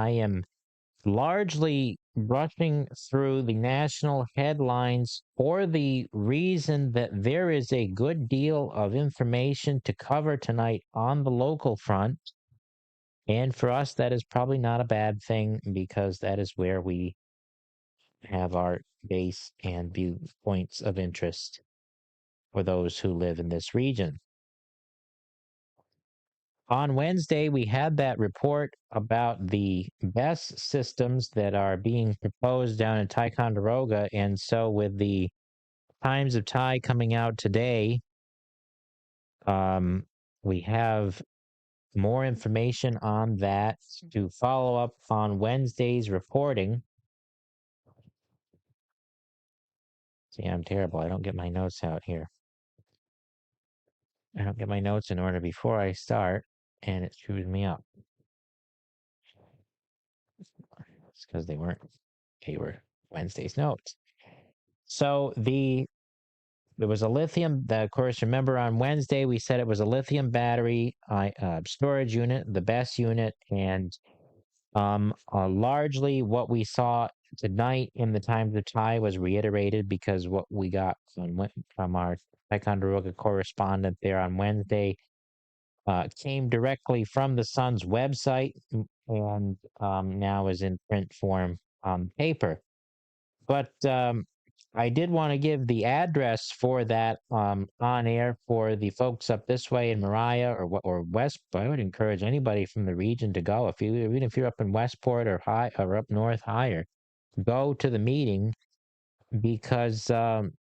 I am largely brushing through the national headlines for the reason that there is a good deal of information to cover tonight on the local front. And for us, that is probably not a bad thing because that is where we have our base and viewpoints of interest for those who live in this region. On Wednesday, we had that report about the BESS systems that are being proposed down in Ticonderoga. And so, with the Times of Ti coming out today, we have more information on that to follow up on Wednesday's reporting. See, I'm terrible. I don't get my notes out here. I don't get my notes in order before I start, and it screws me up. It's because they were Wednesday's notes. So there was a lithium, of course, remember on Wednesday, we said it was a lithium battery storage unit, the BESS unit, and largely what we saw tonight in the Times of Ti was reiterated because what we got from our Ticonderoga correspondent there on Wednesday came directly from the Sun's website and now is in print form on paper. But I did want to give the address for that on air for the folks up this way in Moriah or West. I would encourage anybody from the region to go. Even if you're up in Westport or up north higher, go to the meeting because it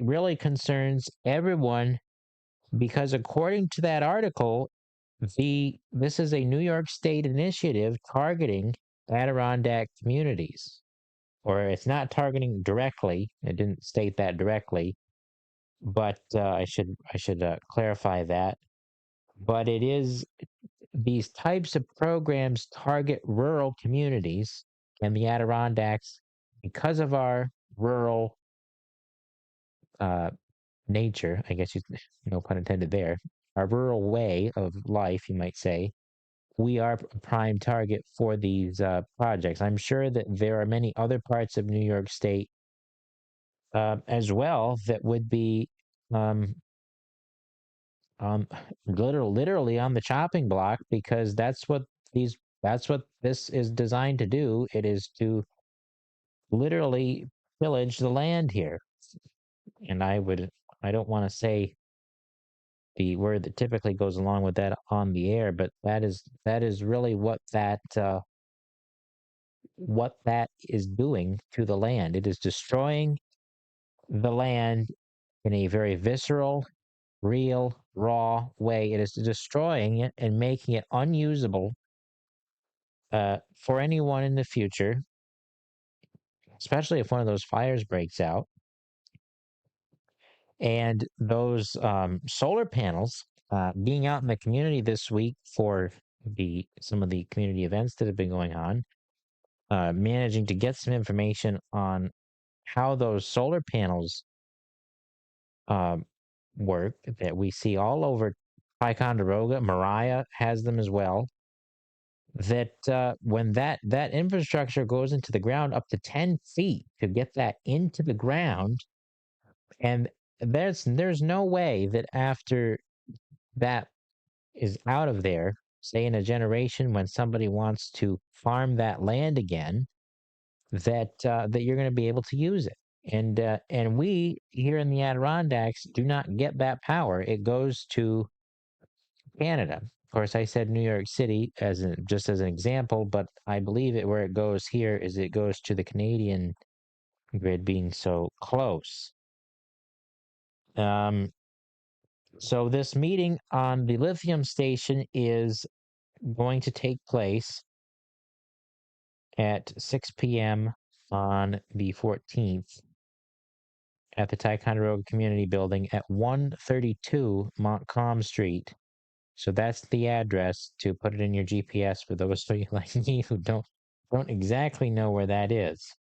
really concerns everyone. Because according to that article, this is a New York State initiative targeting Adirondack communities. Or it's not targeting directly. It didn't state that directly, but I should clarify that. But it is these types of programs target rural communities and the Adirondacks because of our rural nature. I guess no pun intended there. Our rural way of life, you might say. We are a prime target for these projects. I'm sure that there are many other parts of New York State as well that would be um, literally on the chopping block because that's what this is designed to do. It is to literally pillage the land here. And I don't want to say the word that typically goes along with that on the air, but that is really what that is doing to the land. It is destroying the land in a very visceral, real, raw way. It is destroying it and making it unusable for anyone in the future, especially if one of those fires breaks out. And those solar panels being out in the community this week for some of the community events that have been going on, managing to get some information on how those solar panels work that we see all over Ticonderoga. Moriah has them as well. That when that infrastructure goes into the ground up to 10 feet to get that into the ground, and there's no way that after that is out of there, say in a generation when somebody wants to farm that land again, that you're going to be able to use it. And we here in the Adirondacks do not get that power. It goes to Canada. Of course, I said New York City just as an example, but I believe where it goes here is it goes to the Canadian grid being so close. So this meeting on the lithium station is going to take place at 6 p.m. on the 14th at the Ticonderoga Community Building at 132 Montcalm Street. So that's the address to put it in your GPS for those of you like me who don't exactly know where that is.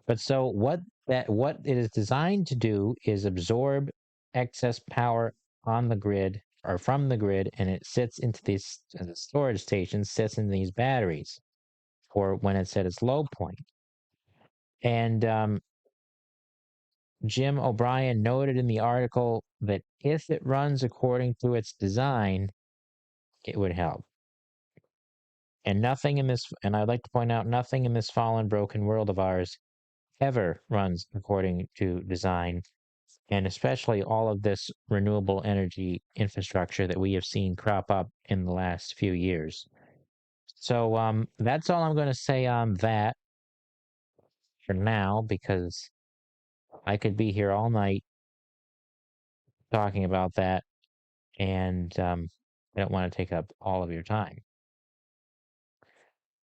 But so what it is designed to do is absorb excess power on the grid or from the grid, and it sits into these the storage station, sits in these batteries for when it's at its low point. And Jim O'Brien noted in the article that if it runs according to its design, it would help. And nothing in this, and I'd like to point out, nothing in this fallen, broken world of ours ever runs according to design, and especially all of this renewable energy infrastructure that we have seen crop up in the last few years. So that's all I'm going to say on that for now, because I could be here all night talking about that, and I don't want to take up all of your time.